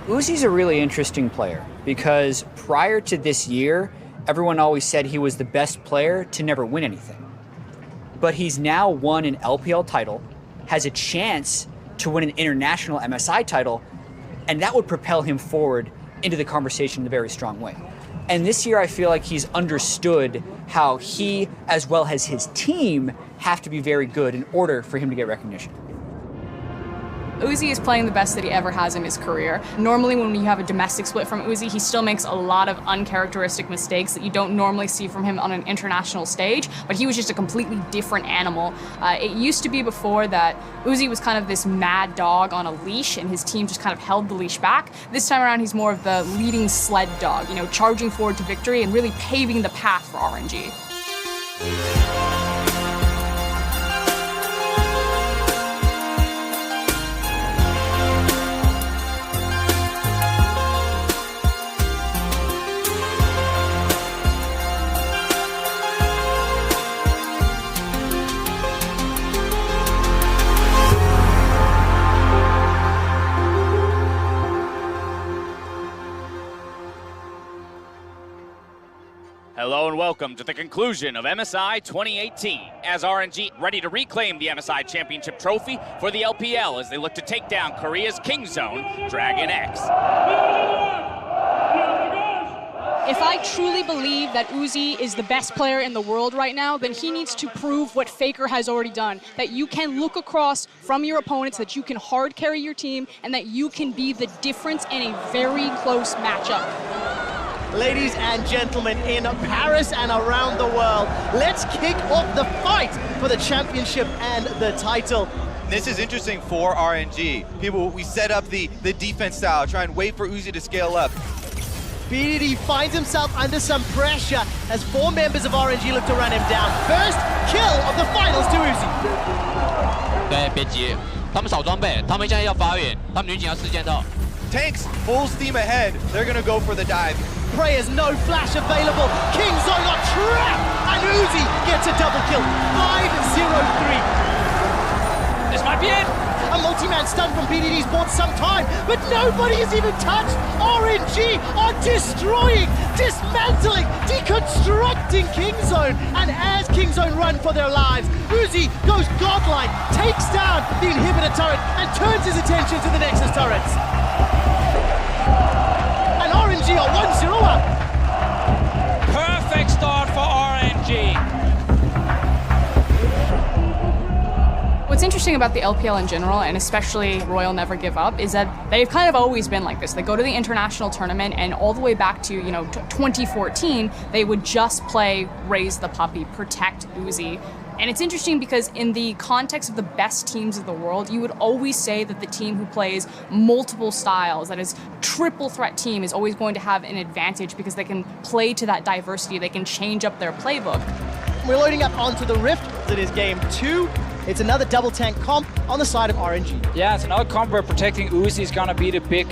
Uzi's a really interesting player because prior to this year, everyone always said he was the best player to never win anything. But he's now won an LPL title, has a chance to win an international MSI title, and that would propel him forward into the conversation in a very strong way. And this year, I feel like he's understood how he, as well as his team, have to be very good in order for him to get recognition. Uzi is playing the best that he ever has in his career. Normally when you have a domestic split from Uzi, he still makes a lot of uncharacteristic mistakes that you don't normally see from him on an international stage, but he was just a completely different animal. It used to be before that Uzi was kind of this mad dog on a leash and his team just kind of held the leash back. This time around he's more of the leading sled dog, you know, charging forward to victory and really paving the path for RNG. Hello and welcome to the conclusion of MSI 2018 as RNG ready to reclaim the MSI Championship trophy for the LPL as they look to take down Korea's King Zone, Dragon X. If I truly believe that Uzi is the best player in the world right now, then he needs to prove what Faker has already done, that you can look across from your opponents, that you can hard carry your team, and that you can be the difference in a very close matchup. Ladies and gentlemen, in Paris and around the world, let's kick off the fight for the championship and the title. This is interesting for RNG. We set up the defense style, try and wait for Uzi to scale up. BDD finds himself under some pressure as 4 members of RNG look to run him down. First kill of the finals to Uzi. 对，别急，他们少装备，他们现在要发育，他们女警要4件套。 Tanks full steam ahead. They're gonna go for the dive. Prayers, no flash available. King Zone got trapped, and Uzi gets a double kill. 5-0-3. This might be it. A multi-man stun from BDD's bought some time, but nobody is even touched. RNG are destroying, dismantling, deconstructing King Zone. And as King Zone run for their lives, Uzi goes godlike, takes down the inhibitor turret, and turns his attention to the Nexus turrets. And RNG are 1-0 up. Perfect start for RNG. What's interesting about the LPL in general, and especially Royal Never Give Up, is that they've kind of always been like this. They go to the international tournament, and all the way back to 2014, they would just play Raise the Puppy, protect Uzi. And it's interesting because in the context of the best teams of the world, you would always say that the team who plays multiple styles, that is triple threat team, is always going to have an advantage because they can play to that diversity, they can change up their playbook. We're loading up onto the Rift. It is game 2. It's another double tank comp on the side of RNG. Yeah, it's another comp where protecting Uzi is gonna be the big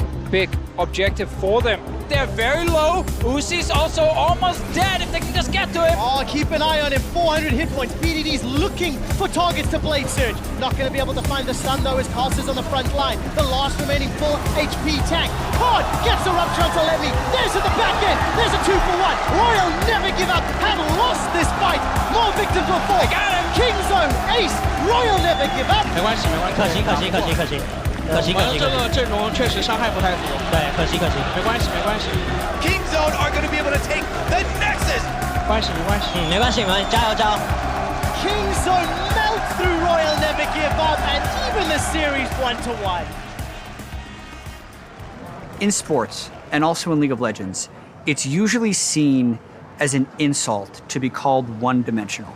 objective for them. They're very low. Uzi's also almost dead if they can just get to him. Oh, keep an eye on him. 400 hit points. BDD's looking for targets to Blade Surge. Not going to be able to find the stun though as Casters on the front line. The last remaining full HP tank. Pod gets a rupture onto Let Me. There's at the back end. There's a 2-for-1. Royal Never Give Up have lost this fight. More victims will fall. Got him. King Zone ace. Royal Never Give Up. 没关系，没关系。可惜。这个阵容确实伤害不太足。对，可惜。没关系。King Zone are gonna be able to take the Nexus. 没关系。没关系，加油！ King Zone melts through Royal Never Give Up and even the series 1-1. In sports, and also in League of Legends, it's usually seen as an insult to be called one-dimensional.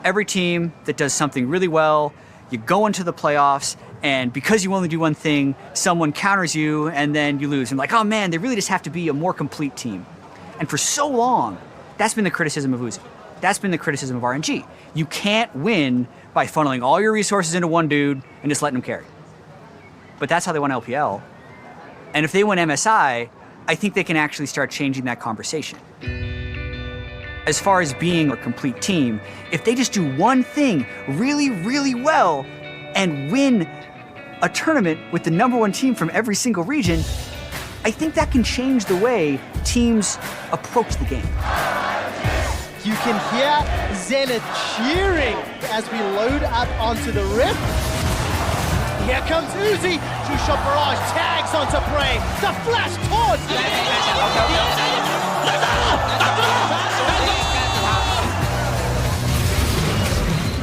Every team that does something really well, you go into the playoffs, and because you only do one thing, someone counters you, and then you lose. And like, oh man, they really just have to be a more complete team. And for so long, that's been the criticism of Uzi. That's been the criticism of RNG. You can't win by funneling all your resources into one dude and just letting him carry. But that's how they won LPL. And if they win MSI, I think they can actually start changing that conversation. As far as being a complete team, if they just do one thing really, really well and win a tournament with the #1 team from every single region, I think that can change the way teams approach the game. You can hear Zenith cheering as we load up onto the rip. Here comes Uzi. Two-shot barrage tags onto Prey. The flash towards.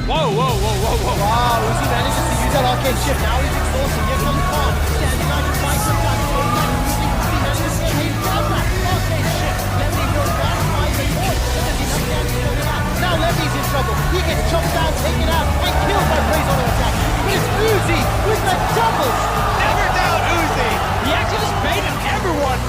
Whoa, whoa, whoa, whoa, whoa. Wow, Uzi manages to use that arcane shift. Now he's exhausted. Here comes Khan. Standing on his bike sometimes. Uzi manages to get down that arcane shift. Lemmy will not find the point. Does he come down and it out? Now Lemmy's in trouble. He gets chopped down, taken out, and killed by Prey's auto attack. But it's Uzi with the doubles. Never doubt Uzi. He actually just baited everyone.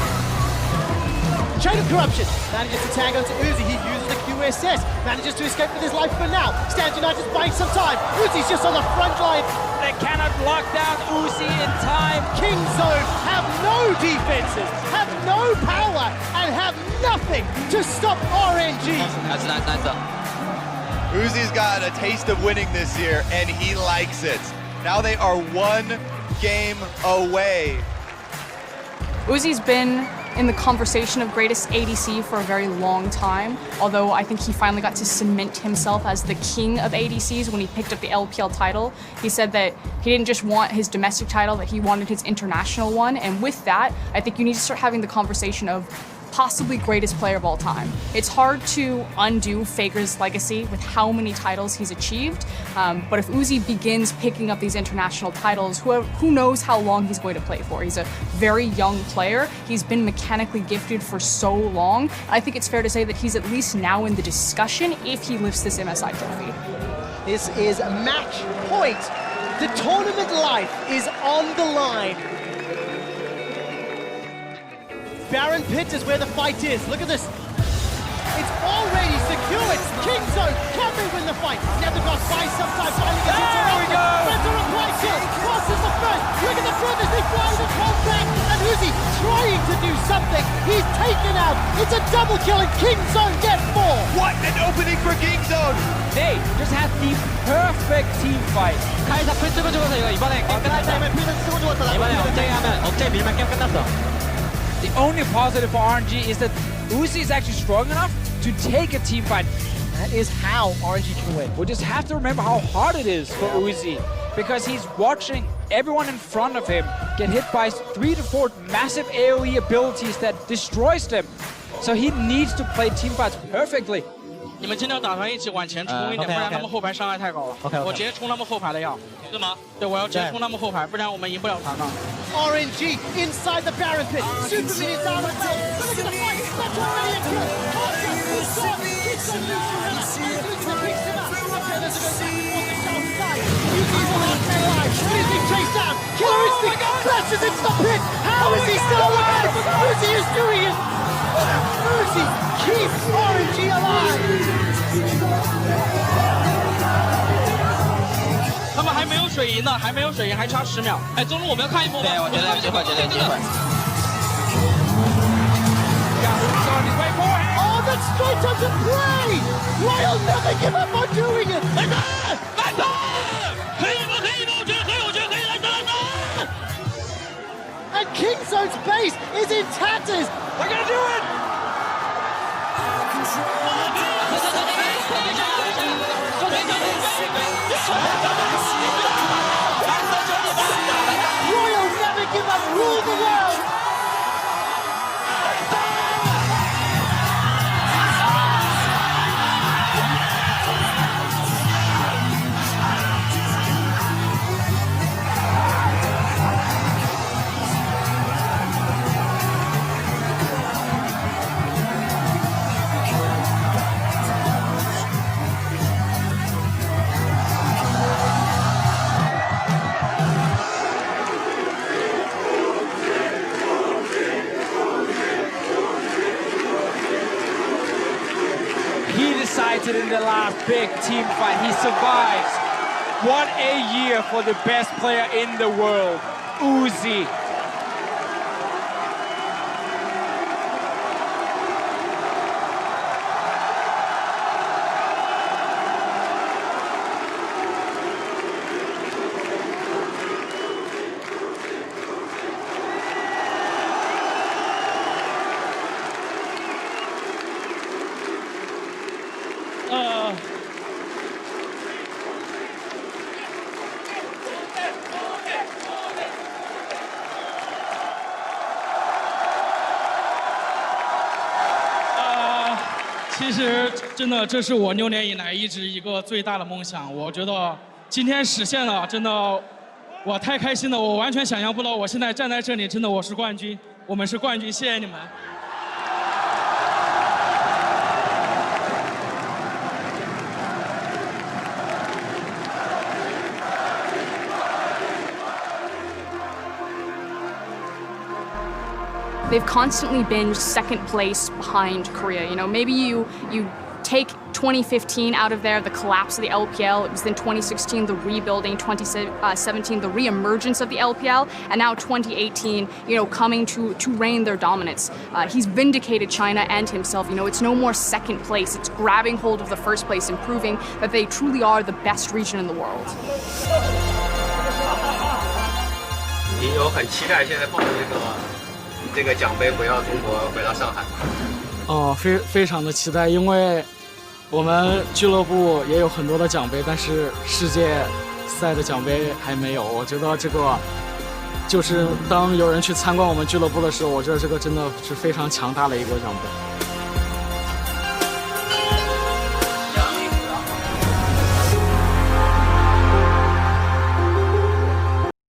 Chain of Corruption manages to tag onto Uzi. He uses the QSS, manages to escape with his life for now. Stand United's buying some time. Uzi's just on the front line. They cannot lock down Uzi in time. Kingzone have no defenses, have no power, and have nothing to stop RNG. That's nice. Uzi's got a taste of winning this year, and he likes it. Now they are 1 game away. Uzi's been in the conversation of greatest ADC for a very long time, although I think he finally got to cement himself as the king of ADCs when he picked up the LPL title. He said that he didn't just want his domestic title, that he wanted his international one, and with that, I think you need to start having the conversation of possibly greatest player of all time. It's hard to undo Faker's legacy with how many titles he's achieved, but if Uzi begins picking up these international titles, who knows how long he's going to play for. He's a very young player. He's been mechanically gifted for so long. I think it's fair to say that he's at least now in the discussion if he lifts this MSI trophy. This is match point. The tournament life is on the line. Baron Pit is where the fight is. Look at this. It's already secure. It's Kingzone. Can they win the fight? Nethergoss buys some time. Finally gets into There we go. Friends are a blind kill. Crosses the first. Look at the furthest they fly the cold back. And Uzi trying to do something. He's taken out. It's a double kill and Kingzone get 4. What an opening for Kingzone. They just had the perfect team fight. 카이사 풀 쓰고 죽어서 이거 이번에 게임 끝났어. 이번에 억제기 하면 억제 밀면 게임 끝났어. The only positive for RNG is that Uzi is actually strong enough to take a team fight. That is how RNG can win. We just have to remember how hard it is for Uzi, because he's watching everyone in front of him get hit by 3 to 4 massive AoE abilities that destroys them. So he needs to play team fights perfectly. 你们尽量打团一起往前冲一点，不然他们后排伤害太高了。我直接冲他们后排的要。是吗？对，我要直接冲他们后排，不然我们赢不了团的。 RNG inside the Baron Pit. Superman is down as well. Look at the fight. That's already a kill. Contact is gone. He's going to lose Surrender. And Lucifer picks him up. Okay, there's a go back and forth. The south side. Yuki's already staying alive. He's being chased down. Killer Instinct flashes into the pit. How is he still alive? Uzi is doing it. Uzi keeps RNG alive. 他们还没有水银呢，还没有水银，还差10秒。哎，中路我们要看一波。对，我觉得有机会，绝对有机会。Oh, that's straight up to play. Royal never give up on doing it. 来打，来打！可以吗？可以吗？我觉得可以，我觉得可以，来打，来打！ And Kingzone's base is in tatters. We're gonna do it! Royal never give up, rule the world. He decided in the last big team fight, he survives. What a year for the best player in the world, Uzi. 其实真的，这是我6年以来一直一个最大的梦想。我觉得今天实现了，真的，我太开心了。我完全想象不到，我现在站在这里，真的我是冠军，我们是冠军，谢谢你们。They've constantly been second place behind Korea. You know, maybe you take 2015 out of there, the collapse of the LPL. It was then 2016, the rebuilding, 2017, the re-emergence of the LPL, and now 2018, you know, coming to reign their dominance. He's vindicated China and himself. You know, it's no more second place. It's grabbing hold of the first place and proving that they truly are the best region in the world. 你有很期待现在抱着这个奖杯回到中国，回到上海吗？哦，非常的期待，因为我们俱乐部也有很多的奖杯，但是世界赛的奖杯还没有。我觉得这个就是当有人去参观我们俱乐部的时候，我觉得这个真的是非常强大的一个奖杯。